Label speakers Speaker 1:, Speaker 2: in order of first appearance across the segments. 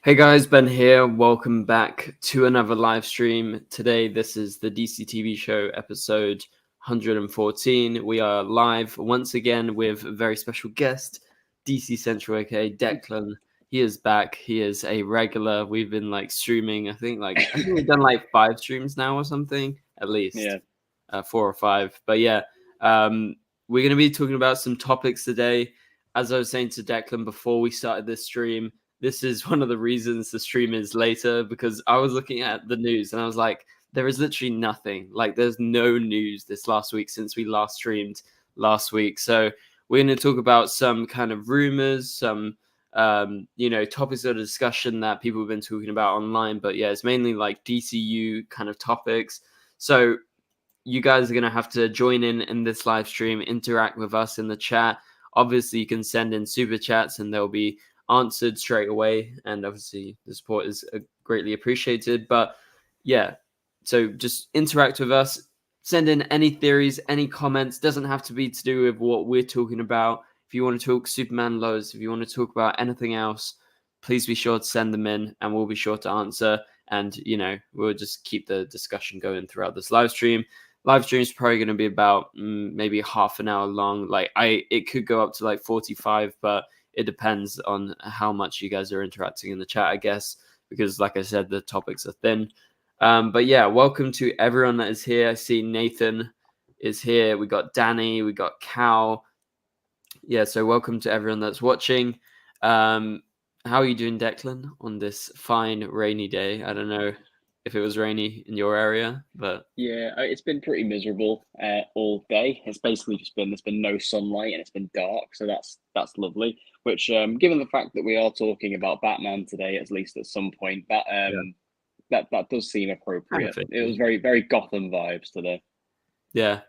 Speaker 1: Hey guys, Ben here. Welcome back to another live stream. Today, this is the DCTV show episode 114. We are live once again with a very special guest, DC Central, aka Declan. He is back. He is a regular. We've been streaming. I think we've done 5 streams now or something, at least.
Speaker 2: Yeah.
Speaker 1: 4 or 5. But yeah, we're going to be talking about some topics today. As I was saying to Declan before we started this stream, this is one of the reasons the stream is later, because I was looking at the news and I was like, there is literally nothing. There's no news this last week since we last streamed last week. So we're going to talk about some kind of rumors, some topics of discussion that people have been talking about online. But yeah, it's mainly DCU kind of topics. So you guys are going to have to join in this live stream, interact with us in the chat. Obviously, you can send in super chats and they'll be answered straight away, and obviously the support is greatly appreciated. But yeah, so just interact with us, send in any theories, any comments. Doesn't have to be to do with what we're talking about. If you want to talk Superman lows, if you want to talk about anything else, please be sure to send them in and we'll be sure to answer. And we'll just keep the discussion going throughout this live stream. Live stream is probably going to be about maybe half an hour long. It could go up to 45, but it depends on how much you guys are interacting in the chat, I guess, because like I said, the topics are thin. But yeah, welcome to everyone that is here. I see Nathan is here. We got Danny, we got Cal. Yeah, so welcome to everyone that's watching. How are you doing, Declan, on this fine rainy day? I don't know if it was rainy in your area, but
Speaker 2: yeah, it's been pretty miserable all day. It's basically just there's been no sunlight and it's been dark, so that's lovely. Which, given the fact that we are talking about Batman today, at least at some point, that does seem appropriate. It was very Gotham vibes today.
Speaker 1: Yeah,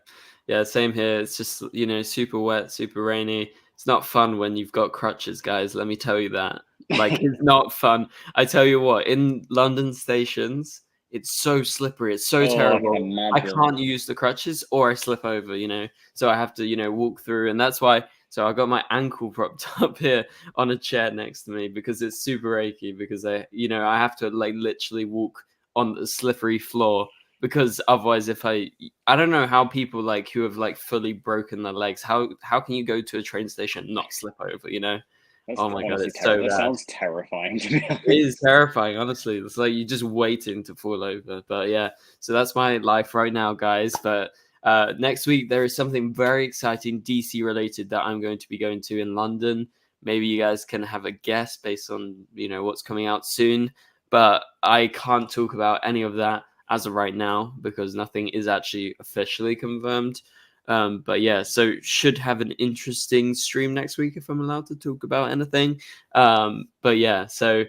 Speaker 1: same here. It's just super wet, super rainy. It's not fun when you've got crutches, guys. Let me tell you that. It's not fun. I tell you what, in London stations, it's so slippery. It's so terrible. I can't use the crutches or I slip over, So I have to, walk through. And that's why. So I got my ankle propped up here on a chair next to me because it's super achy, because I have to literally walk on the slippery floor, because otherwise if I don't know how people who have fully broken their legs, how can you go to a train station and not slip over,
Speaker 2: That's
Speaker 1: oh my god, it's so bad.
Speaker 2: That sounds terrifying to me.
Speaker 1: It is terrifying, honestly. It's you're just waiting to fall over. But yeah, so that's my life right now, guys. But next week there is something very exciting DC related that I'm going to be going to in London. Maybe you guys can have a guess based on what's coming out soon, but I can't talk about any of that as of right now because nothing is actually officially confirmed. But yeah, so should have an interesting stream next week if I'm allowed to talk about anything. But yeah, so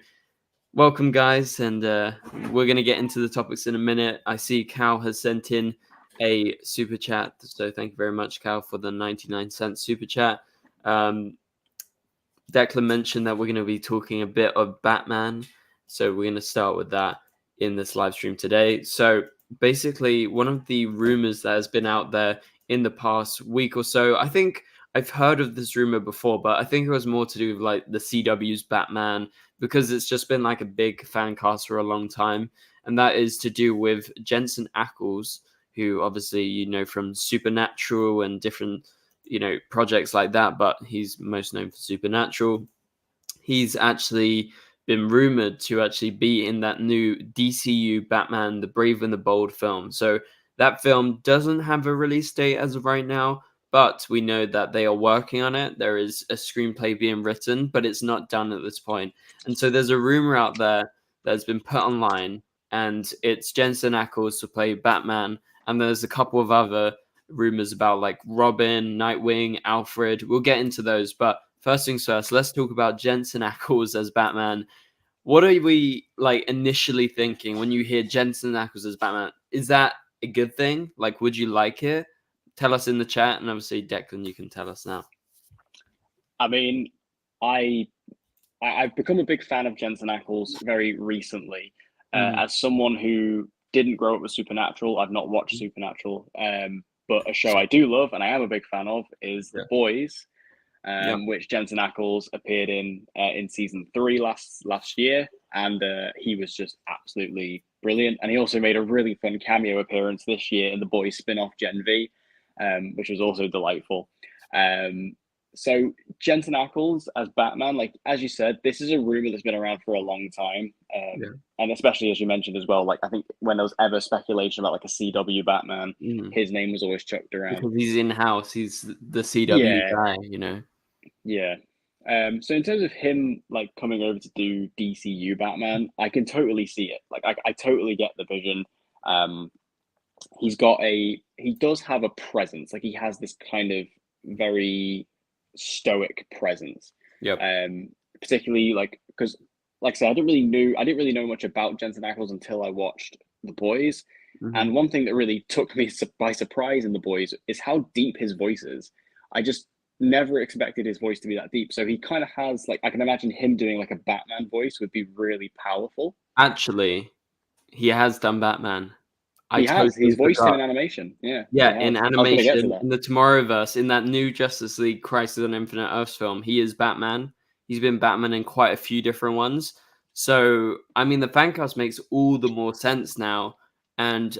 Speaker 1: welcome, guys, and we're going to get into the topics in a minute. I see Cal has sent in a super chat, so thank you very much, Cal, for the 99-cent super chat. Declan mentioned that we're going to be talking a bit of Batman, so we're going to start with that in this live stream today. So basically, one of the rumors that has been out there in the past week or so, I think I've heard of this rumor before, but I think it was more to do with the CW's Batman, because it's just been a big fan cast for a long time, and that is to do with Jensen Ackles, who obviously from Supernatural and different projects like that, but he's most known for Supernatural. He's actually been rumored to actually be in that new DCU Batman, the Brave and the Bold film. So that film doesn't have a release date as of right now, but we know that they are working on it. There is a screenplay being written, but it's not done at this point. And so there's a rumor out there that's been put online, and it's Jensen Ackles to play Batman. And there's a couple of other rumors about Robin, Nightwing, Alfred. We'll get into those, but first things first, let's talk about Jensen Ackles as Batman. What are we initially thinking when you hear Jensen Ackles as Batman? Is that a good thing? Would you like it? Tell us in the chat, and obviously Declan, you can tell us now.
Speaker 2: I mean, I've become a big fan of Jensen Ackles very recently. As someone who didn't grow up with Supernatural, I've not watched Supernatural, but a show I do love and I am a big fan of is The Boys, which Jensen Ackles appeared in season 3 last year. and he was just absolutely brilliant. And he also made a really fun cameo appearance this year in The Boys spin-off Gen V, which was also delightful. So Jensen Ackles as Batman, like as you said, this is a rumor that's been around for a long time, and especially as you mentioned as well. Like I think when there was ever speculation about like a CW Batman, his name was always chucked around
Speaker 1: because he's in house. He's the CW guy, you know.
Speaker 2: Yeah. So in terms of him like coming over to do DCU Batman, I can totally see it. Like I totally get the vision. He does have a presence. Like he has this kind of very stoic presence.
Speaker 1: Yep.
Speaker 2: Particularly like because like I said, I didn't really know much about Jensen Ackles until I watched The Boys. And one thing that really took me by surprise in The Boys is how deep his voice is. I just never expected his voice to be that deep. So he kind of has like I can imagine him doing like a Batman voice would be really powerful.
Speaker 1: Actually, he has done Batman.
Speaker 2: He's voiced him in animation. Yeah,
Speaker 1: in animation, in the Tomorrowverse, in that new Justice League Crisis on Infinite Earths film, he is Batman. He's been Batman in quite a few different ones. So, I mean, the fan cast makes all the more sense now. And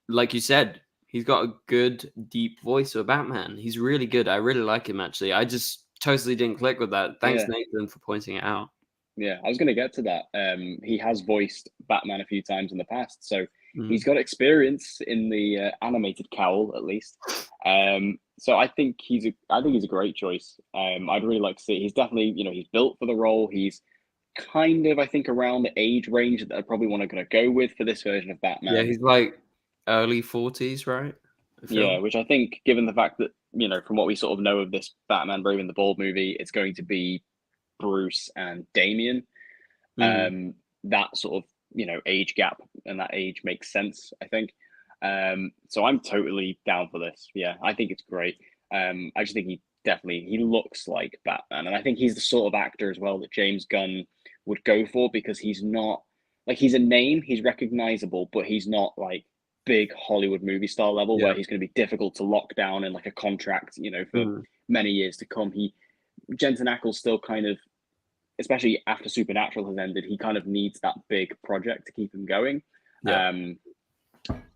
Speaker 1: like you said, he's got a good, deep voice for Batman. He's really good. I really like him, actually. I just totally didn't click with that. Thanks, Nathan, for pointing it out.
Speaker 2: Yeah, I was going to get to that. He has voiced Batman a few times in the past, so he's got experience in the animated cowl, at least. So I think he's a great choice. I'd really like to see. He's definitely, he's built for the role. He's kind of, I think, around the age range that I probably want to go with for this version of Batman.
Speaker 1: Yeah, he's like early 40s, right?
Speaker 2: Yeah, which I think, given the fact that from what we sort of know of this Batman Brave and the Bold movie, it's going to be Bruce and Damian. That sort of age gap and that age makes sense, I think. So I'm totally down for this. Yeah, I think it's great. I just think he looks like Batman, and I think he's the sort of actor as well that James Gunn would go for, because he's not like, he's a name, he's recognizable, but he's not like big Hollywood movie star level where he's going to be difficult to lock down in like a contract for many years to come. Jensen Ackles still kind of, especially after Supernatural has ended, he kind of needs that big project to keep him going.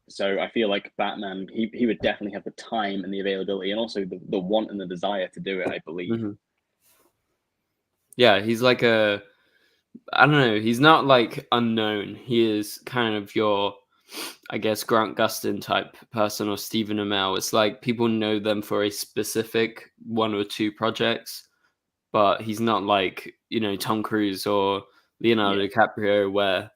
Speaker 2: So I feel like Batman, he would definitely have the time and the availability, and also the want and the desire to do it, I believe.
Speaker 1: Yeah, he's like I don't know, he's not like unknown. He is kind of your, I guess, Grant Gustin type person, or Stephen Amell. It's like people know them for a specific one or two projects, but he's not like, Tom Cruise or Leonardo DiCaprio, where,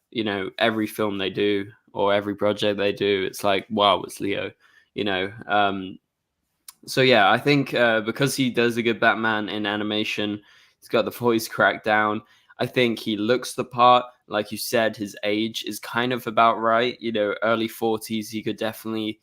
Speaker 1: every film they do or every project they do, it's like, wow, it's Leo, So yeah, I think because he does a good Batman in animation, he's got the voice cracked down. I think he looks the part. Like you said, his age is kind of about right. Early 40s, he could definitely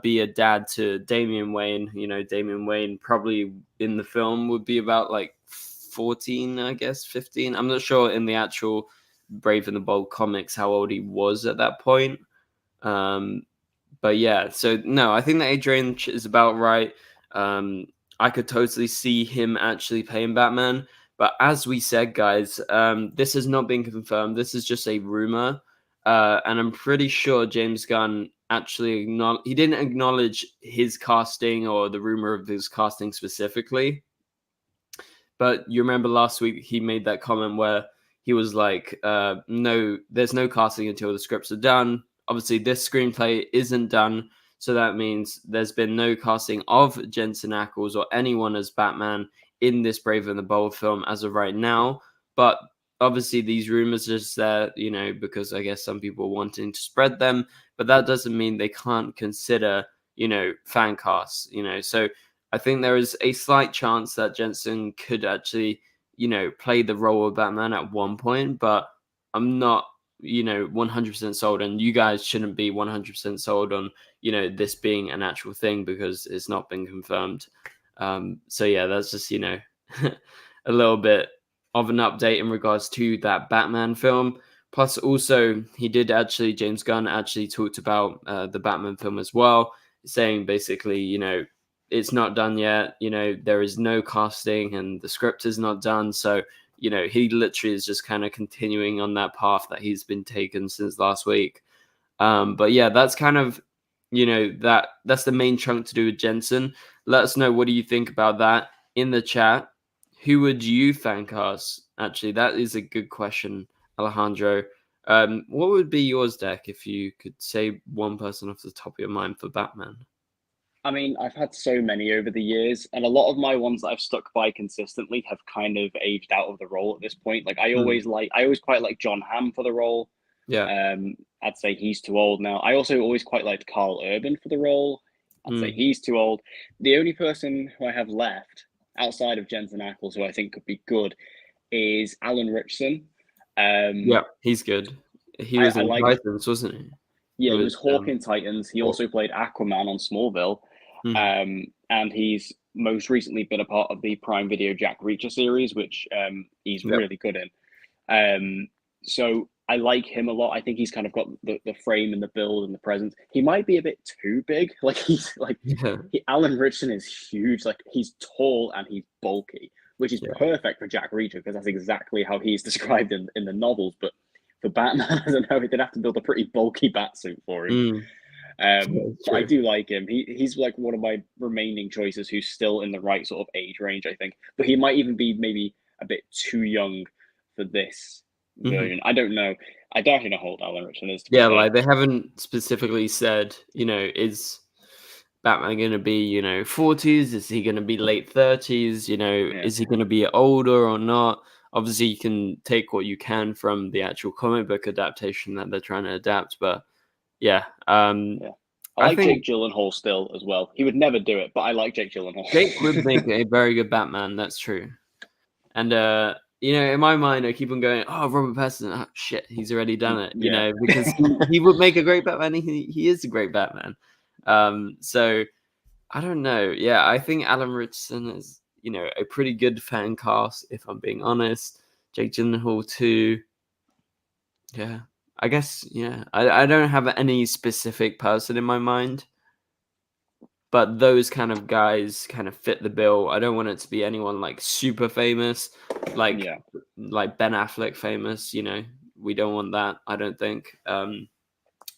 Speaker 1: be a dad to Damian Wayne. Damian Wayne probably in the film would be about like 14, I guess, 15. I'm not sure in the actual Brave and the Bold comics how old he was at that point. But yeah, so no, I think the age range is about right. I could totally see him actually playing Batman. But as we said, guys, this has not been confirmed. This is just a rumor. And I'm pretty sure James Gunn actually he didn't acknowledge his casting or the rumor of his casting specifically. But you remember last week he made that comment where he was like, no, there's no casting until the scripts are done. Obviously, this screenplay isn't done. So that means there's been no casting of Jensen Ackles or anyone as Batman in this Brave and the Bold film as of right now. But obviously these rumors are just there, because I guess some people are wanting to spread them. But that doesn't mean they can't consider, fan casts, So I think there is a slight chance that Jensen could actually, play the role of Batman at one point. But I'm not 100% sold, and you guys shouldn't be 100% sold on this being an actual thing because it's not been confirmed. So yeah, that's just a little bit of an update in regards to that Batman film. Plus also James Gunn actually talked about the Batman film as well, saying basically it's not done yet, there is no casting and the script is not done, so you know, he literally is just kind of continuing on that path that he's been taken since last week. But yeah, that's kind of, you know, that's the main chunk to do with Jensen. Let us know, what do you think about that in the chat. Who would you fan cast? Actually, that is a good question, Alejandro. What would be yours, Deck, if you could say one person off the top of your mind for Batman?
Speaker 2: I mean, I've had so many over the years, and a lot of my ones that I've stuck by consistently have kind of aged out of the role at this point. Like I always quite like John Hamm for the role.
Speaker 1: Yeah.
Speaker 2: I'd say he's too old now. I also always quite liked Carl Urban for the role. I'd say he's too old. The only person who I have left outside of Jensen Ackles, who I think could be good, is Alan Ritchson.
Speaker 1: Yeah, he's good. He was in Titans, wasn't he?
Speaker 2: Yeah, he was Hawk in Titans. He also played Aquaman on Smallville. And he's most recently been a part of the Prime Video Jack Reacher series, which he's really good in. So I like him a lot. I think he's kind of got the frame and the build and the presence. He might be a bit too big. Like Alan Ritchson is huge. Like he's tall and he's bulky, which is perfect for Jack Reacher because that's exactly how he's described in the novels. But for Batman, I don't know, they'd have to build a pretty bulky batsuit for him. But I do like him. He's like one of my remaining choices who's still in the right sort of age range, I think. But he might even be maybe a bit too young for this version. I don't know. I don't actually know how old Alan Ritchson is.
Speaker 1: Like they haven't specifically said, you know, is Batman going to be, you know, 40s? Is he going to be late 30s? You know, is he going to be older or not? Obviously, you can take what you can from the actual comic book adaptation that they're trying to adapt, but I
Speaker 2: like Jake Gyllenhaal still as well. He would never do it, but I like Jake Gyllenhaal.
Speaker 1: Jake would make a very good Batman. That's true. And you know, in my mind, I keep on going, "Oh, Robert Pattinson! Oh, shit, he's already done it." You know, because he would make a great Batman. He is a great Batman. So I don't know. Yeah, I think Alan Ritchson is, you know, a pretty good fan cast, if I'm being honest. Jake Gyllenhaal too. Yeah. I guess, I don't have any specific person in my mind, but those kind of guys kind of fit the bill. I don't want it to be anyone like super famous, like Ben Affleck famous, you know. We don't want that, I don't think.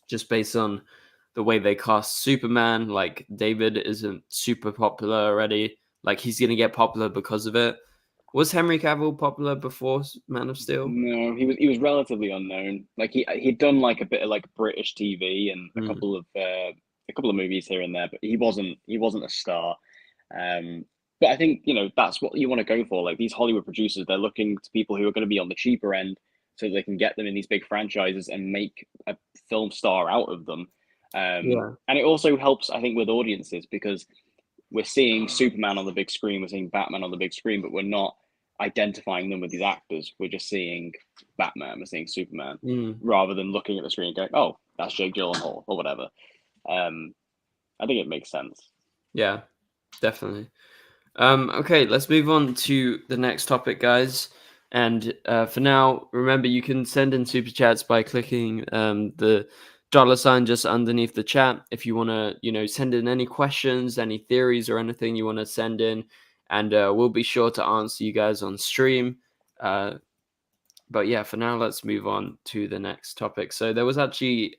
Speaker 1: Just based on the way they cast Superman, like David isn't super popular already. Like he's going to get popular because of it. Was Henry Cavill popular before Man of Steel?
Speaker 2: No, he was relatively unknown. Like he'd done like a bit of like British TV and a couple of movies here and there, but he wasn't a star. But I think, you know, that's what you want to go for. Like these Hollywood producers, they're looking to people who are going to be on the cheaper end so they can get them in these big franchises and make a film star out of them. And it also helps, I think, with audiences because we're seeing Superman on the big screen, we're seeing Batman on the big screen, but we're not identifying them with these actors. We're just seeing Batman, we're seeing Superman, rather than looking at the screen and going, "Oh, that's Jake Gyllenhaal," or whatever. I think it makes sense.
Speaker 1: Yeah, definitely. Okay, let's move on to the next topic, guys. And for now, remember, you can send in super chats by clicking the $ just underneath the chat if you want to, you know, send in any questions, any theories, or anything you want to send in, and we'll be sure to answer you guys on stream. But yeah, for now, let's move on to the next topic. So there was actually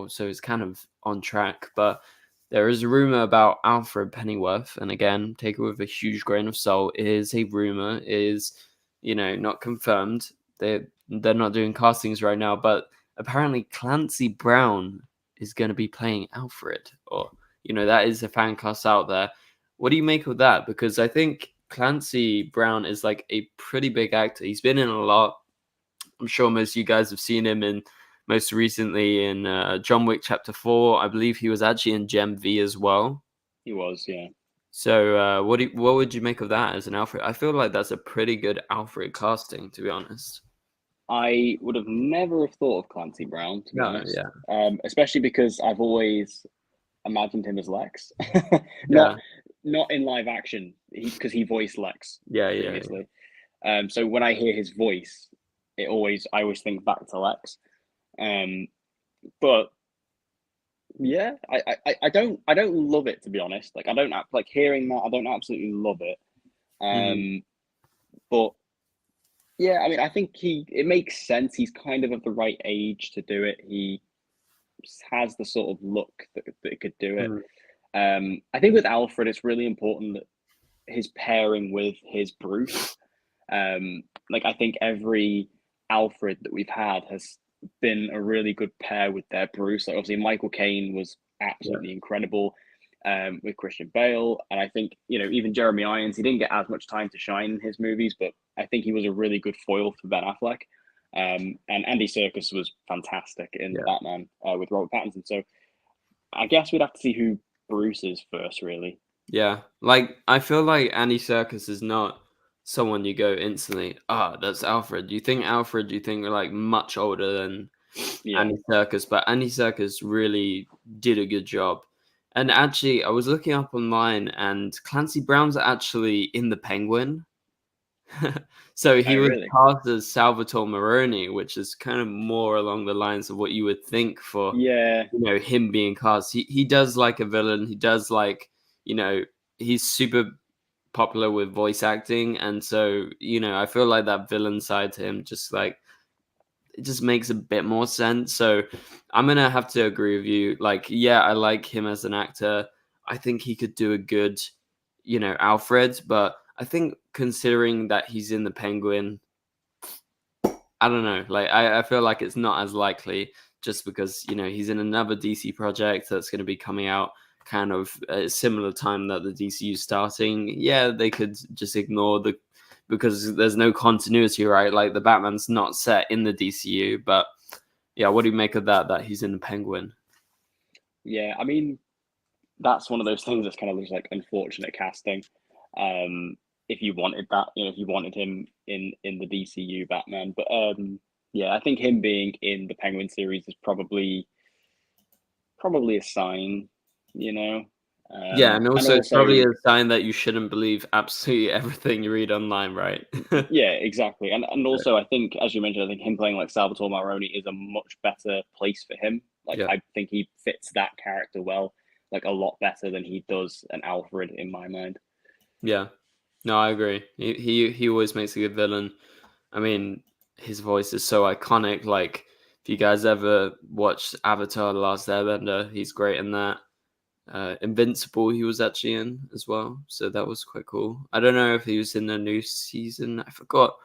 Speaker 1: so it's kind of on track, but there is a rumor about Alfred Pennyworth, and again, take it with a huge grain of salt. It is a rumor, it is, you know, not confirmed. They're not doing castings right now, but apparently Clancy Brown is going to be playing Alfred, or, you know, that is a fan cast out there. What do you make of that? Because I think Clancy Brown is like a pretty big actor. He's been in a lot. I'm sure most of you guys have seen him in most recently in John Wick Chapter 4. I believe he was actually in Gem V as well.
Speaker 2: He was, yeah.
Speaker 1: So what would you make of that as an Alfred? I feel like that's a pretty good Alfred casting, to be honest.
Speaker 2: I would have never have thought of Clancy Brown, to be honest. Especially because I've always imagined him as Lex. Not in live action, because he voiced Lex previously. So when I hear his voice, I always think back to Lex. But yeah, I don't love it, to be honest. Like I don't like hearing that. I don't absolutely love it. But Yeah, I mean, I think it makes sense. He's kind of the right age to do it. He has the sort of look that could do it. I think with Alfred, it's really important that his pairing with his Bruce. Like, I think every Alfred that we've had has been a really good pair with their Bruce. Like, obviously, Michael Caine was absolutely incredible with Christian Bale. And I think, even Jeremy Irons, he didn't get as much time to shine in his movies, but I think he was a really good foil for Ben Affleck. And Andy Serkis was fantastic in Batman with Robert Pattinson. So I guess we'd have to see who Bruce is first, really.
Speaker 1: Yeah, like I feel like Andy Serkis is not someone you go instantly, that's Alfred. You think Alfred, you think like much older than Andy Serkis, but Andy Serkis really did a good job. And actually, I was looking up online, and Clancy Brown's actually in the Penguin. So he was cast as Salvatore Maroni, which is kind of more along the lines of what you would think for him being cast. He does like a villain. He does like, he's super popular with voice acting, and so I feel like that villain side to him just like it just makes a bit more sense. So I'm gonna have to agree with you. Like, yeah, I like him as an actor. I think he could do a good, Alfred, but I think considering that he's in the Penguin, I don't know. Like, I feel like it's not as likely just because, he's in another DC project that's going to be coming out kind of a similar time that the DCU is starting. Yeah, they could just ignore because there's no continuity, right? Like, the Batman's not set in the DCU, but yeah, what do you make of that he's in the Penguin?
Speaker 2: Yeah, I mean, that's one of those things that's kind of just like unfortunate casting. If you wanted that, if you wanted him in the DCU Batman, but yeah, I think him being in the Penguin series is probably a sign,
Speaker 1: Yeah, and also it's probably a sign that you shouldn't believe absolutely everything you read online, right?
Speaker 2: Yeah, exactly. And also, I think, as you mentioned, I think him playing like Salvatore Maroni is a much better place for him. Like, I think he fits that character well, like a lot better than he does an Alfred in my mind.
Speaker 1: Yeah, no, I agree. He always makes a good villain. I mean, his voice is so iconic. Like, if you guys ever watched Avatar: The Last Airbender, he's great in that. Invincible, he was actually in as well, so that was quite cool. I don't know if he was in the new season. I forgot.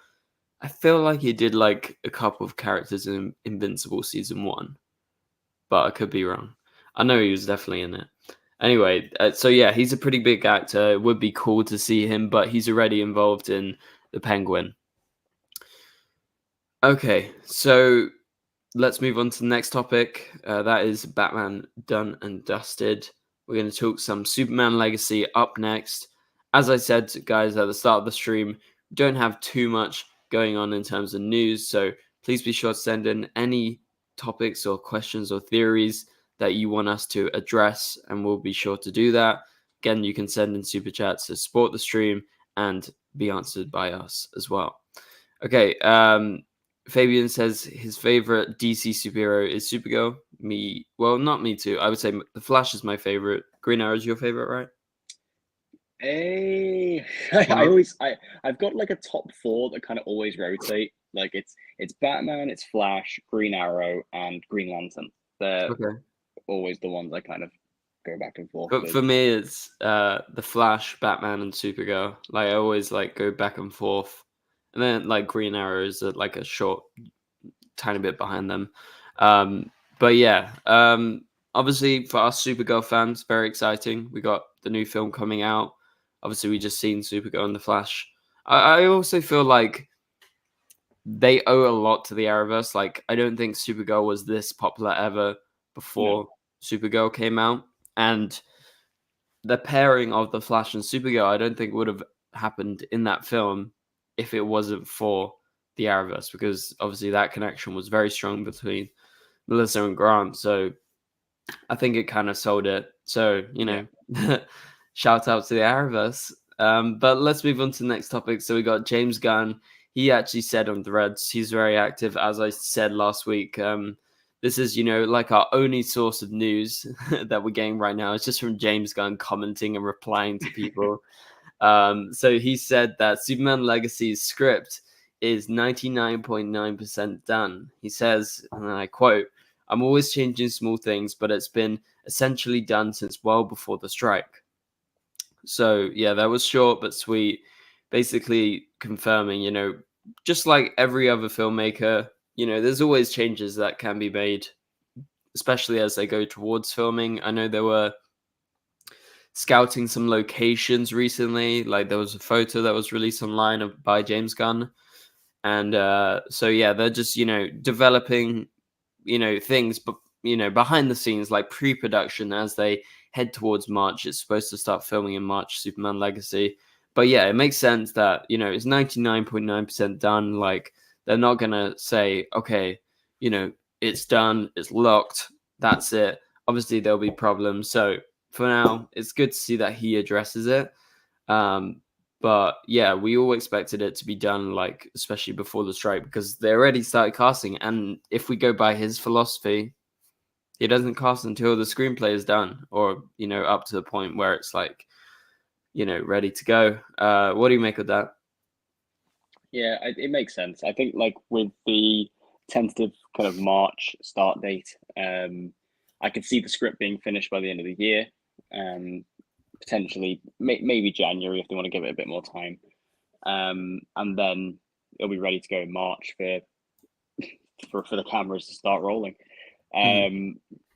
Speaker 1: I feel like he did like a couple of characters in Invincible season 1, but I could be wrong. I know he was definitely in it. Anyway, so yeah, he's a pretty big actor. It would be cool to see him, but he's already involved in the Penguin. Okay, so let's move on to the next topic. That is Batman done and dusted. We're going to talk some Superman Legacy up next. As I said, guys, at the start of the stream, we don't have too much going on in terms of news, so please be sure to send in any topics or questions or theories that you want us to address, and we'll be sure to do that. Again, you can send in super chats to support the stream and be answered by us as well. Okay, Fabian says his favorite DC superhero is Supergirl. Well, not me too. I would say The Flash is my favorite. Green Arrow is your favorite, right?
Speaker 2: I've got like a top 4 that kind of always rotate. Like, it's Batman, it's Flash, Green Arrow, and Green Lantern. They're always the ones I kind of go back and forth.
Speaker 1: But for me, it's The Flash, Batman, and Supergirl. Like, I always like go back and forth. And then like Green Arrow is like a short, tiny bit behind them. But yeah, obviously for us Supergirl fans, very exciting. We got the new film coming out. Obviously, we just seen Supergirl and the Flash. I also feel like they owe a lot to the Arrowverse. Like, I don't think Supergirl was this popular ever before Supergirl came out, and the pairing of the Flash and Supergirl, I don't think would have happened in that film if it wasn't for the Arrowverse, because obviously that connection was very strong between Melissa and Grant. So I think it kind of sold it. So, shout out to the Arrowverse. But let's move on to the next topic. So we got James Gunn. He actually said on Threads, he's very active, as I said last week. This is, like our only source of news that we're getting right now. It's just from James Gunn commenting and replying to people. So he said that Superman Legacy's script is 99.9% done. He says, and I quote, "I'm always changing small things, but it's been essentially done since well before the strike." So yeah, that was short but sweet, basically confirming, just like every other filmmaker, there's always changes that can be made, especially as they go towards filming. I know they were scouting some locations recently. Like there was a photo that was released online by James Gunn. And so yeah, they're just, developing, things, but behind the scenes, like pre-production as they head towards March. It's supposed to start filming in March, Superman Legacy. But yeah, it makes sense that, it's 99.9% done. Like they're not gonna say, okay, it's done, it's locked, that's it. Obviously there'll be problems. So for now, it's good to see that he addresses it. But yeah, we all expected it to be done, like especially before the strike, because they already started casting. And if we go by his philosophy, he doesn't cast until the screenplay is done, or up to the point where it's like, ready to go. What do you make of that?
Speaker 2: Yeah, it makes sense. I think like with the tentative kind of March start date, I could see the script being finished by the end of the year. Potentially maybe January if they want to give it a bit more time, and then it'll be ready to go in March for the cameras to start rolling,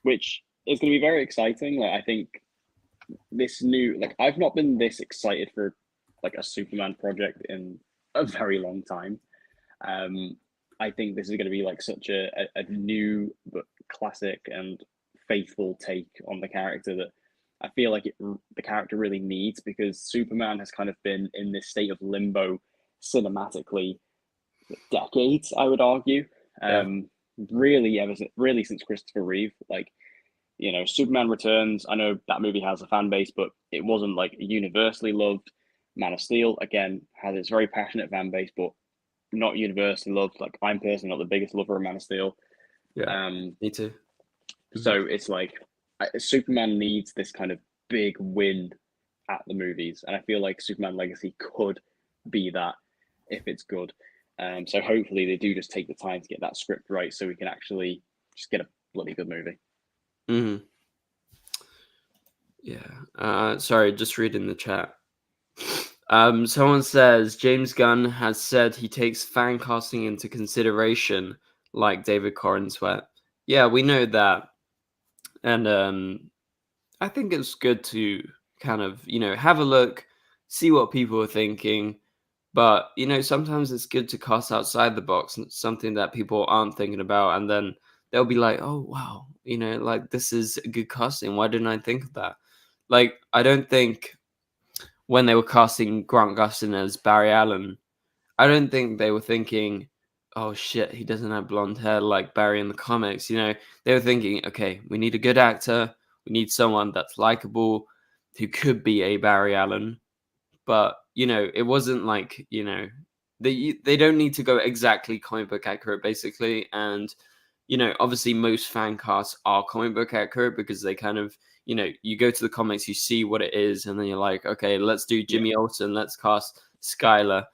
Speaker 2: which is going to be very exciting. Like I think this new, like I've not been this excited for like a Superman project in a very long time. I think this is going to be like such a new but classic and faithful take on the character that I feel like the character really needs, because Superman has kind of been in this state of limbo cinematically for decades, I would argue.
Speaker 1: Yeah.
Speaker 2: Really since Christopher Reeve. Like, Superman Returns, I know that movie has a fan base, but it wasn't like universally loved. Man of Steel, again, has its very passionate fan base, but not universally loved. Like, I'm personally not the biggest lover of Man of Steel.
Speaker 1: Yeah, me too.
Speaker 2: So it's like Superman needs this kind of big win at the movies, and I feel like Superman Legacy could be that if it's good. So hopefully they do just take the time to get that script right, so we can actually just get a bloody good movie.
Speaker 1: Yeah. Sorry, just reading the chat. Someone says James Gunn has said he takes fan casting into consideration, like David Corenswet. Yeah, we know that. And I think it's good to kind of, have a look, see what people are thinking. But, sometimes it's good to cast outside the box, something that people aren't thinking about. And then they'll be like, oh, wow, like this is a good casting. Why didn't I think of that? Like, I don't think when they were casting Grant Gustin as Barry Allen, I don't think they were thinking, oh shit, he doesn't have blonde hair like Barry in the comics. They were thinking, okay, we need a good actor. We need someone that's likable, who could be a Barry Allen. But, it wasn't like, they don't need to go exactly comic book accurate, basically. And, obviously most fan casts are comic book accurate because they kind of, you go to the comics, you see what it is, and then you're like, okay, let's do Jimmy Olsen, let's cast Skylar,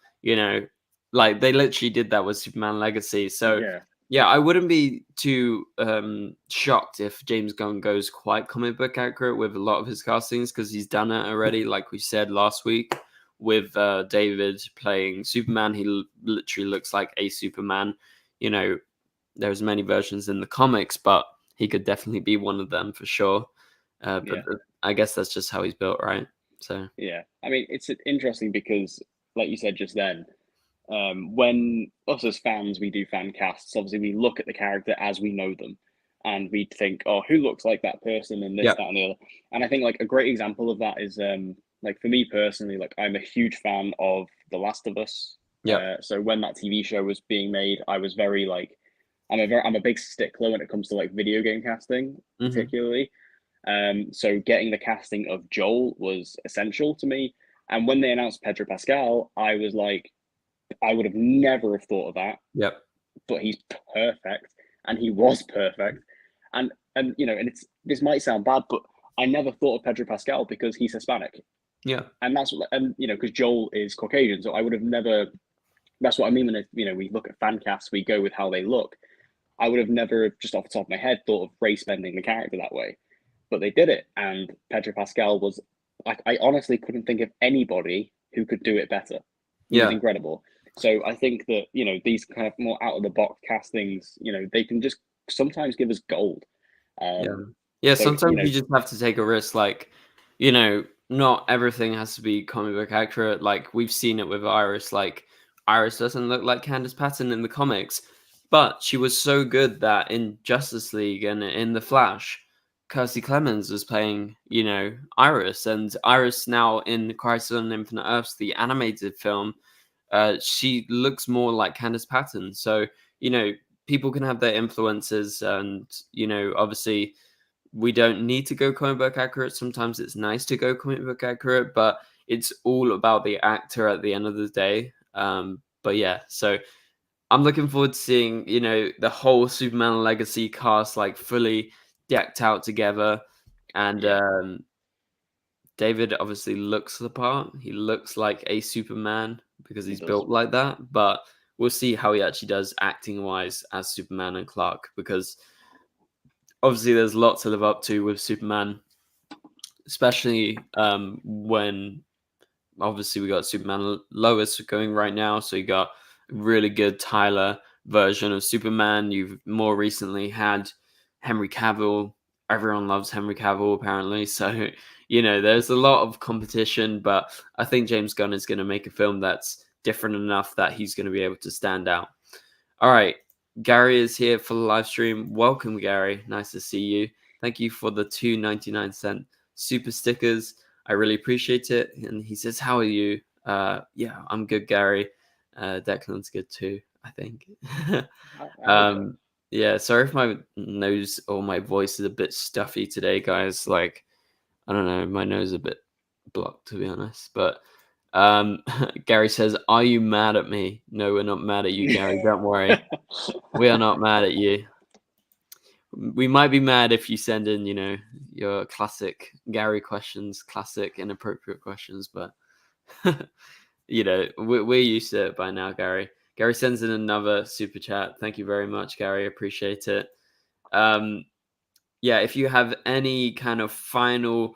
Speaker 1: like they literally did that with Superman Legacy. So yeah, I wouldn't be too shocked if James Gunn goes quite comic book accurate with a lot of his castings, because he's done it already, like we said last week with David playing Superman. He literally looks like a Superman. There's many versions in the comics, but he could definitely be one of them for sure. But I guess that's just how he's built, right? So
Speaker 2: yeah, I mean, it's interesting because, like you said just then, when us as fans, we do fan casts, obviously we look at the character as we know them, and we think, oh, who looks like that person and this, that, and the other. And I think like a great example of that is like for me personally, like I'm a huge fan of The Last of Us. So when that TV show was being made, I was very like, I'm a big stickler when it comes to like video game casting, particularly. So getting the casting of Joel was essential to me. And when they announced Pedro Pascal, I was like, I would have never have thought of that. But he's perfect, and he was perfect. And and this might sound bad, but I never thought of Pedro Pascal because he's Hispanic. And that's because Joel is Caucasian, so I would have never that's what I mean when we look at fan casts, we go with how they look. I would have never, just off the top of my head, thought of race bending the character that way, but they did it, and Pedro Pascal was like, I honestly couldn't think of anybody who could do it better. He was
Speaker 1: Yeah.
Speaker 2: incredible. So I think that these kind of more out of the box castings, they can just sometimes give us gold.
Speaker 1: Yeah,
Speaker 2: So
Speaker 1: sometimes you just have to take a risk. Like, not everything has to be comic book accurate. Like, we've seen it with Iris. Like, Iris doesn't look like Candace Patton in the comics, but she was so good that in Justice League and in The Flash, Kirstie Clemens was playing, Iris. And Iris now in Crisis on Infinite Earths, the animated film, she looks more like Candace Patton. So, people can have their influences, and, obviously we don't need to go comic book accurate. Sometimes it's nice to go comic book accurate, but it's all about the actor at the end of the day. But yeah, so I'm looking forward to seeing, the whole Superman Legacy cast like fully decked out together. And David obviously looks the part. He looks like a Superman because he's built like that. But we'll see how he actually does acting wise as Superman and Clark, because obviously there's lots to live up to with Superman, especially when obviously we got Superman Lois going right now. So you got a really good Tyler version of Superman. You've more recently had Henry Cavill. Everyone loves Henry Cavill apparently. So, there's a lot of competition, but I think James Gunn is going to make a film that's different enough that he's going to be able to stand out. All right. Gary is here for the live stream. Welcome, Gary. Nice to see you. Thank you for the 2.99 super stickers. I really appreciate it. And he says, how are you? Yeah, I'm good, Gary. Declan's good too, I think. Yeah, sorry if my nose or my voice is a bit stuffy today, guys. Like, I don't know, my nose is a bit blocked, to be honest. But Gary says, are you mad at me? No, we're not mad at you, Gary. Don't worry. We are not mad at you. We might be mad if you send in, your classic Gary questions, classic inappropriate questions, but we're used to it by now, Gary. Gary sends in another super chat. Thank you very much, Gary. Appreciate it. Yeah, if you have any kind of final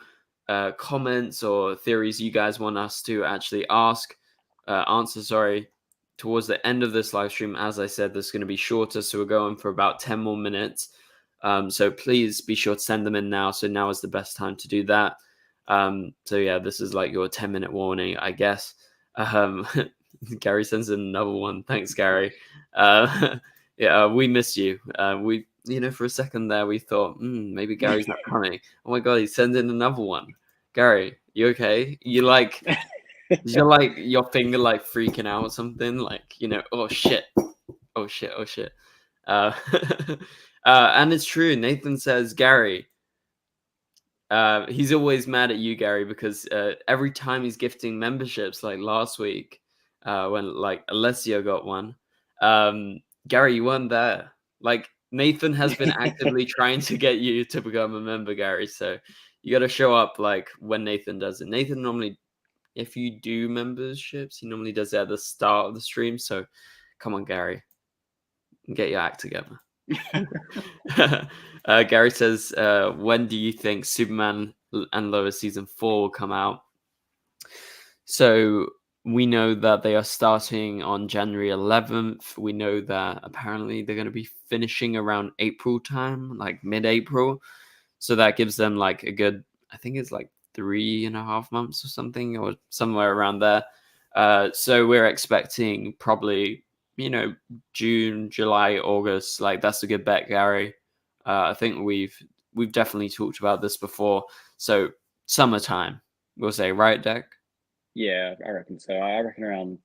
Speaker 1: comments or theories you guys want us to actually answer, towards the end of this live stream, as I said, this is going to be shorter, so we're going for about 10 more minutes. So please be sure to send them in now. So now is the best time to do that. So yeah, this is like your 10-minute warning, I guess. Gary sends in another one. Thanks, Gary. Yeah, we miss you. We, for a second there, we thought, maybe Gary's not coming. Oh my God, he sends in another one. Gary, you okay? You like, you're like your finger like freaking out or something? Like, oh shit. Oh shit. Oh shit. And it's true. Nathan says, Gary, he's always mad at you, Gary, because every time he's gifting memberships, like last week, when like Alessio got one, Gary, you weren't there. Like Nathan has been actively trying to get you to become a member, Gary. So you got to show up like when Nathan does it. Nathan normally, if you do memberships, he normally does it at the start of the stream. So come on, Gary, get your act together. Gary says, when do you think Superman and Lois season 4 will come out? So we know that they are starting on January 11th. We know that apparently they're going to be finishing around April time, like mid-April. So that gives them like a good, I think it's like 3.5 months or something, or somewhere around there. So we're expecting probably, June, July, August. Like that's a good bet, Gary. I think we've definitely talked about this before. So summertime, we'll say, right, Deck?
Speaker 2: Yeah, I reckon so. I reckon around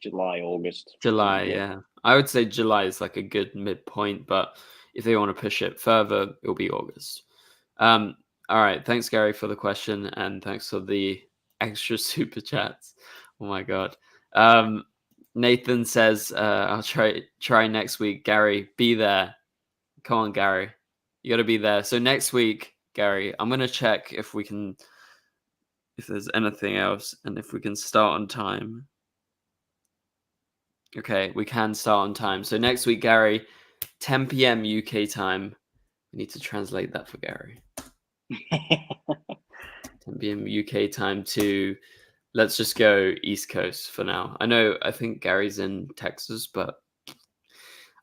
Speaker 2: July, August.
Speaker 1: July, yeah. I would say July is like a good midpoint, but if they want to push it further, it'll be August. All right. Thanks, Gary, for the question, and thanks for the extra super chats. Oh my God. Nathan says, I'll try next week. Gary, be there. Come on, Gary. You got to be there. So next week, Gary, I'm going to check if there's anything else, and if we can start on time. Okay, we can start on time. So next week, Gary, 10 p.m. UK time. We need to translate that for Gary. 10 p.m. UK time to, let's just go East Coast for now. I think Gary's in Texas, but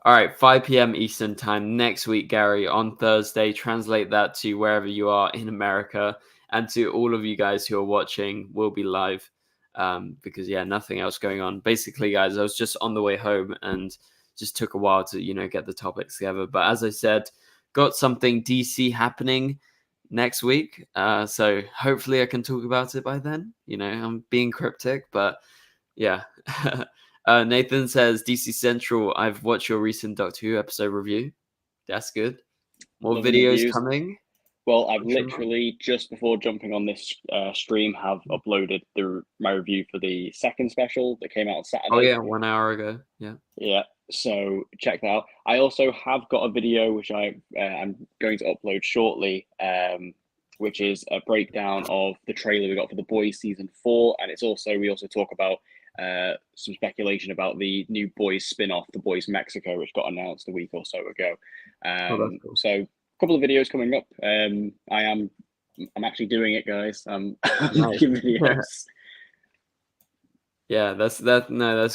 Speaker 1: all right, 5 p.m. Eastern time next week, Gary, on Thursday. Translate that to wherever you are in America, and to all of you guys who are watching, we'll be live because, yeah, nothing else going on. Basically, guys, I was just on the way home and just took a while to, get the topics together. But as I said, got something DC happening next week. So hopefully I can talk about it by then. I'm being cryptic, but yeah. Nathan says, DC Central, I've watched your recent Doctor Who episode review. That's good. More
Speaker 2: Love the
Speaker 1: videos
Speaker 2: reviews.
Speaker 1: coming.
Speaker 2: Well, I've literally, just before jumping on this stream, have uploaded my review for the second special that came out on Saturday.
Speaker 1: Oh, yeah, 1 hour ago. Yeah.
Speaker 2: Yeah, so check that out. I also have got a video which I'm going to upload shortly, which is a breakdown of the trailer we got for The Boys season 4, and we also talk about some speculation about the new Boys spin-off, The Boys Mexico, which got announced a week or so ago.
Speaker 1: Cool.
Speaker 2: So a couple of videos coming up. I'm actually doing it, guys. I'm making videos.
Speaker 1: Yeah, that's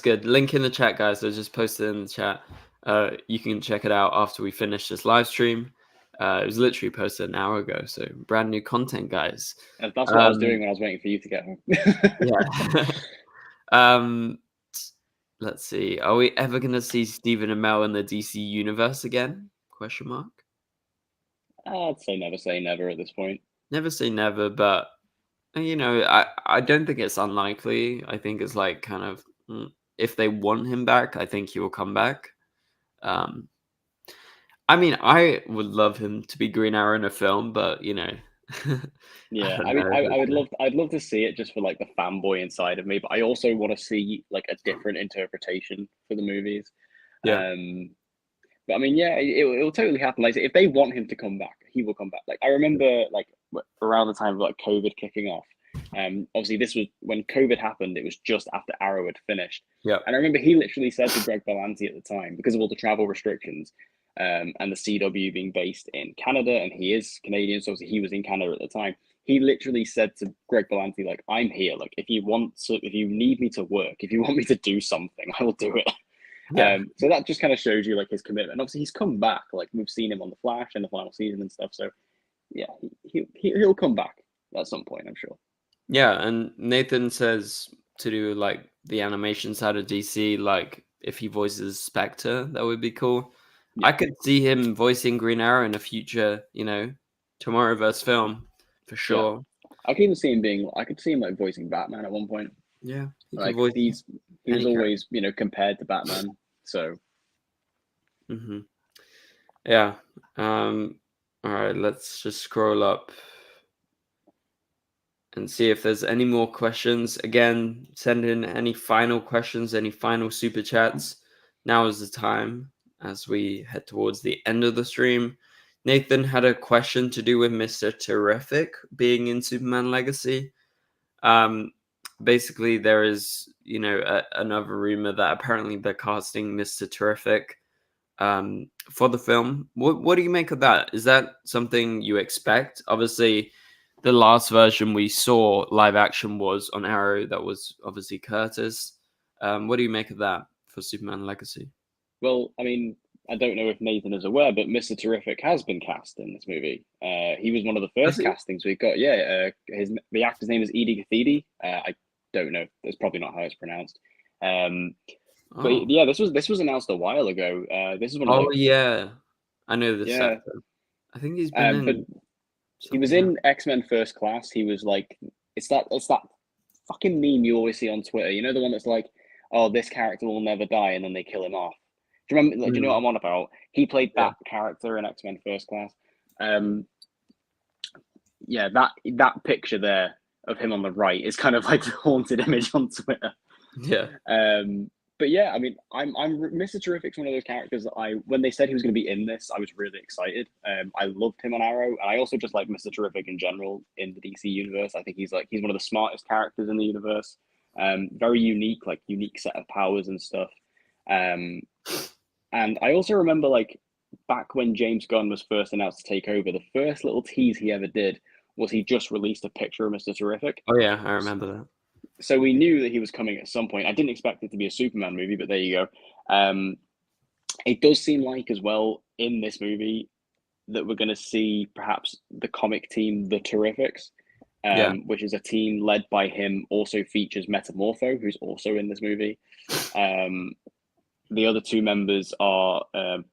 Speaker 1: good. Link in the chat, guys. I just posted in the chat. You can check it out after we finish this live stream. It was literally posted an hour ago, so brand new content, guys.
Speaker 2: That's what I was doing when I was waiting for you to get home.
Speaker 1: Yeah. Let's see. Are we ever going to see Stephen and Mel in the DC universe again? Question mark.
Speaker 2: I'd say never at this point.
Speaker 1: Never say never, but I don't think it's unlikely. I think it's like kind of if they want him back, I think he will come back. I mean, I would love him to be Green Arrow in a film, but
Speaker 2: Yeah, I'd love to see it just for like the fanboy inside of me, but I also want to see like a different interpretation for the movies.
Speaker 1: Yeah.
Speaker 2: But I mean, yeah, it'll totally happen. Like, if they want him to come back, he will come back. Like, I remember, like, around the time of like COVID kicking off. Obviously, this was when COVID happened. It was just after Arrow had finished.
Speaker 1: Yeah.
Speaker 2: And I remember he literally said to Greg Berlanti at the time, because of all the travel restrictions, and the CW being based in Canada, and he is Canadian, so obviously he was in Canada at the time. He literally said to Greg Berlanti, like, "I'm here. Like, if you need me to work, if you want me to do something, I will do it."
Speaker 1: Yeah.
Speaker 2: So that just kind of shows you like his commitment. Obviously, he's come back. Like, we've seen him on The Flash in the final season and stuff. So yeah, he'll come back at some point, I'm sure.
Speaker 1: Yeah, and Nathan says to do like the animation side of DC, like if he voices Spectre, that would be cool. Yeah. I could see him voicing Green Arrow in a future, Tomorrowverse film for sure.
Speaker 2: Yeah. I could even see him like voicing Batman at one point.
Speaker 1: Yeah,
Speaker 2: like he was always compared to Batman. So.
Speaker 1: Yeah. All right. Let's just scroll up and see if there's any more questions. Again, send in any final questions, any final super chats. Now is the time as we head towards the end of the stream. Nathan had a question to do with Mr. Terrific being in Superman Legacy. Basically, there is, another rumor that apparently they're casting Mr. Terrific for the film. What do you make of that? Is that something you expect? Obviously, the last version we saw live action was on Arrow. That was obviously Curtis. What do you make of that for Superman Legacy?
Speaker 2: Well, I mean, I don't know if Nathan is aware, but Mr. Terrific has been cast in this movie. He was one of the first castings we got. Yeah, the actor's name is Edie Gathidi. I don't know. That's probably not how it's pronounced. But yeah, this was announced a while ago. This is one of the...
Speaker 1: yeah, I know this. Yeah, actor. I think he's been in.
Speaker 2: He was in X-Men First Class. He was like, it's that fucking meme you always see on Twitter. You know, the one that's like, "Oh, this character will never die," and then they kill him off. Do you remember? Like, do you know what I'm on about? He played that character in X-Men First Class. Yeah, that picture there of him on the right is kind of like the haunted image on Twitter.
Speaker 1: Yeah.
Speaker 2: But yeah, I mean, I'm Mr. Terrific's one of those characters that when they said he was going to be in this, I was really excited. I loved him on Arrow, and I also just like Mr. Terrific in general in the DC universe. I think he's one of the smartest characters in the universe. Very unique set of powers and stuff. And I also remember, like, back when James Gunn was first announced to take over, the first little tease he ever did was he just released a picture of Mr. Terrific.
Speaker 1: Oh yeah, I remember that.
Speaker 2: So we knew that he was coming at some point. I didn't expect it to be a Superman movie, but there you go. It does seem like, as well, in this movie that we're going to see perhaps the comic team, the Terrifics, which is a team led by him, also features Metamorpho, who's also in this movie. The other two members are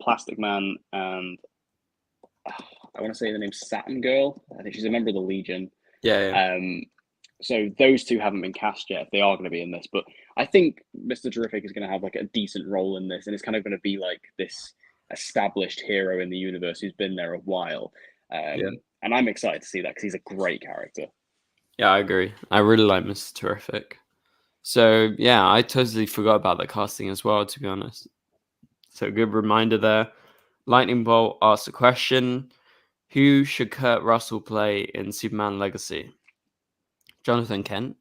Speaker 2: Plastic Man and I want to say the name Saturn Girl. I think she's a member of the Legion.
Speaker 1: Yeah.
Speaker 2: So those two haven't been cast yet. They are going to be in this, but I think Mr. Terrific is going to have like a decent role in this, and it's kind of going to be like this established hero in the universe who's been there a while. And I'm excited to see that because he's a great character.
Speaker 1: Yeah, I agree. I really like Mr. Terrific. So yeah, I totally forgot about the casting as well, to be honest. So good reminder there. Lightning Bolt asked a question: who should Kurt Russell play in Superman Legacy? Jonathan Kent.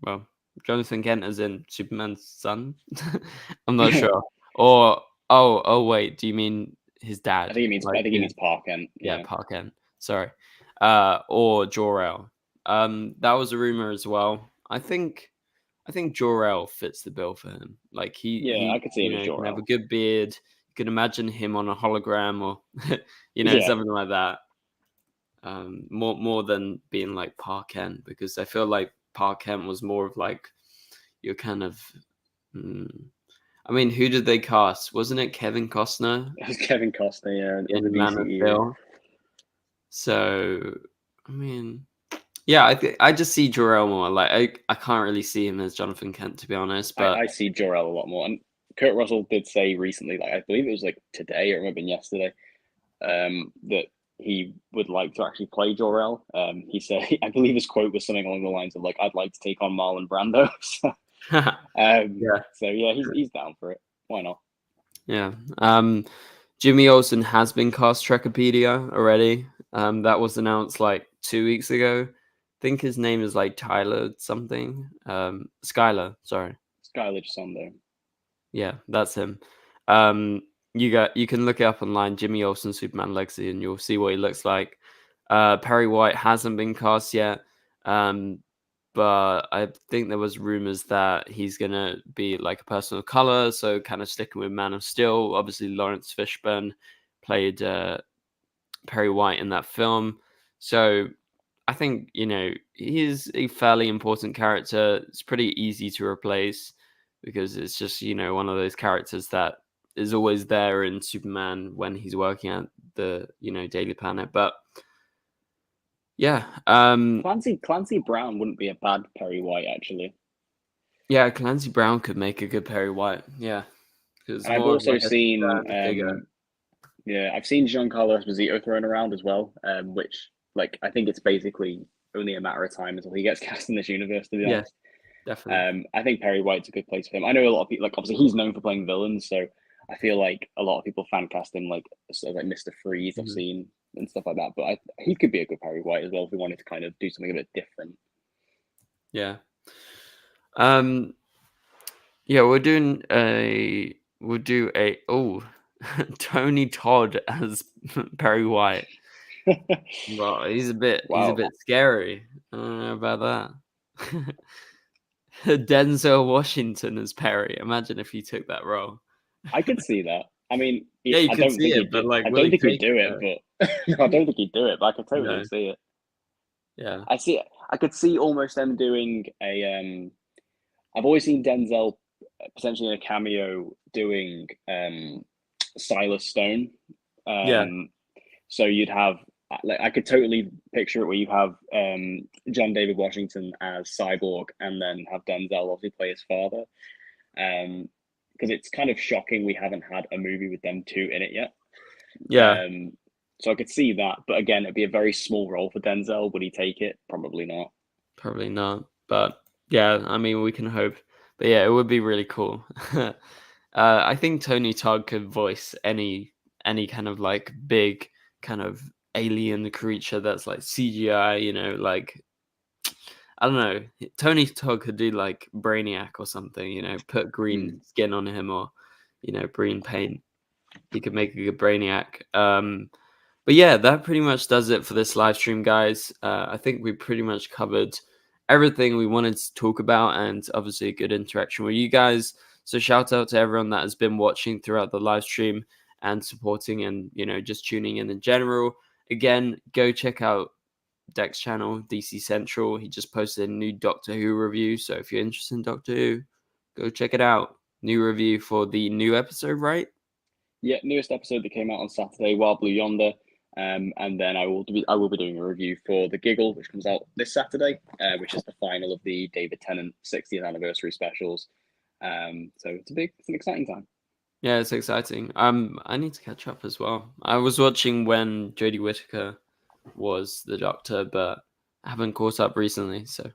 Speaker 1: Well, Jonathan Kent as in Superman's son. I'm not sure. Or oh wait, do you mean his dad?
Speaker 2: I think he means Park Kent.
Speaker 1: Yeah, Park Kent. Sorry. Or Jor-El. That was a rumor as well. I think Jor-El fits the bill for him. Like
Speaker 2: I could see him as
Speaker 1: can
Speaker 2: Jor-El.
Speaker 1: have a good beard. You can imagine him on a hologram or something like that. More than being like Park Kent, because I feel like Park Kent was more of like your kind of. I mean, who did they cast? Wasn't it Kevin Costner?
Speaker 2: It was Kevin Costner,
Speaker 1: in
Speaker 2: the
Speaker 1: Man of
Speaker 2: DCEU.
Speaker 1: Steel. So, I mean, yeah, I just see Jor-El more. Like, I can't really see him as Jonathan Kent, to be honest. But
Speaker 2: I see Jor-El a lot more. And Kurt Russell did say recently, like I believe it was like today or maybe yesterday, that he would like to actually play Jor-El. He said, I believe his quote was something along the lines of like, "I'd like to take on Marlon Brando." So yeah, he's down for it. Why not?
Speaker 1: Yeah. Jimmy Olsen has been cast Trekopedia already. That was announced like 2 weeks ago. I think his name is like Tyler something. Skylar, sorry.
Speaker 2: Skylar Sunday.
Speaker 1: Yeah, that's him. You can look it up online, Jimmy Olsen Superman Legacy, and you'll see what he looks like. Perry White hasn't been cast yet. But I think there was rumors that he's gonna be like a person of color, so kind of sticking with Man of Steel. Obviously, Lawrence Fishburne played Perry White in that film, so I think he's a fairly important character. It's pretty easy to replace because it's just one of those characters that is always there in Superman when he's working at the Daily Planet, but. Yeah.
Speaker 2: Clancy Brown wouldn't be a bad Perry White, actually.
Speaker 1: Yeah, Clancy Brown could make a good Perry White. Yeah.
Speaker 2: I've also seen I've seen Giancarlo Esposito thrown around as well, which I think it's basically only a matter of time until he gets cast in this universe, to be honest.
Speaker 1: Definitely.
Speaker 2: I think Perry White's a good place for him. I know a lot of people, obviously he's known for playing villains, so I feel like a lot of people fan cast him like Mr. Freeze. I've seen and stuff like that, but he could be a good Perry White as well if we wanted to kind of do something a bit different.
Speaker 1: Yeah. Yeah, we'll do a Tony Todd as Perry White. Well, he's a bit scary. I don't know about that. Denzel Washington as Perry. Imagine if he took that role.
Speaker 2: I could see that. I mean,
Speaker 1: yeah, you could see it, but like,
Speaker 2: I don't think he'd do it, but I don't think he'd do it. But I could totally see it.
Speaker 1: Yeah,
Speaker 2: I could see almost them doing a. I've always seen Denzel potentially in a cameo doing Silas Stone. So you'd have I could totally picture it where you have John David Washington as Cyborg and then have Denzel obviously play his father. Because it's kind of shocking we haven't had a movie with them two in it yet.
Speaker 1: Yeah.
Speaker 2: So I could see that, but again, it'd be a very small role for Denzel. Would he take it? Probably not.
Speaker 1: Probably not. But yeah, I mean, we can hope. But yeah, it would be really cool. I think Tony Todd could voice any kind of like big kind of alien creature that's like CGI. Like I don't know. Tony Todd could do like Brainiac or something. Put green skin on him or Brain pain. He could make a good Brainiac. But yeah, that pretty much does it for this live stream, guys. I think we pretty much covered everything we wanted to talk about, and obviously a good interaction with you guys. So shout out to everyone that has been watching throughout the live stream and supporting and, just tuning in general. Again, go check out Deck's channel, DC Central. He just posted a new Doctor Who review. So if you're interested in Doctor Who, go check it out. New review for the new episode, right?
Speaker 2: Yeah, newest episode that came out on Saturday, While Blue Yonder. And then I will be doing a review for The Giggle, which comes out this Saturday, which is the final of the David Tennant 60th anniversary specials. So it's an exciting time.
Speaker 1: Yeah, it's exciting. I need to catch up as well. I was watching when Jodie Whittaker was the Doctor, but I haven't caught up recently. So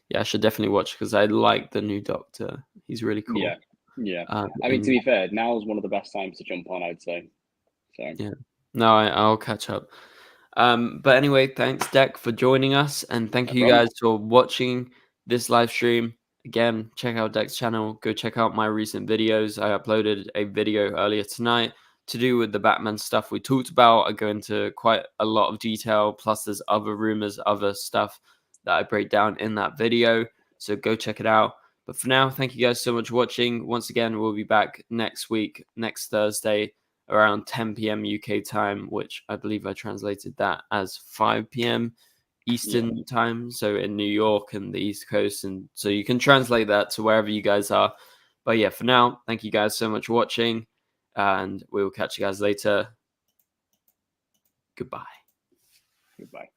Speaker 1: yeah, I should definitely watch because I like the new Doctor. He's really cool.
Speaker 2: Yeah. I mean, to be fair, now is one of the best times to jump on, I'd say. So
Speaker 1: yeah, no, I'll catch up. But anyway, thanks Deck for joining us, and thank you guys for watching this live stream. Again, check out Deck's channel. Go check out my recent videos. I uploaded a video earlier tonight to do with the Batman stuff we talked about. I go into quite a lot of detail. Plus, there's other rumors, other stuff that I break down in that video. So go check it out. But for now, thank you guys so much for watching. Once again, we'll be back next week, next Thursday, around 10 p.m. UK time, which I believe I translated that as 5 p.m. Eastern time. So in New York and the East Coast. And so you can translate that to wherever you guys are. But yeah, for now, thank you guys so much for watching. And we will catch you guys later. Goodbye.
Speaker 2: Goodbye.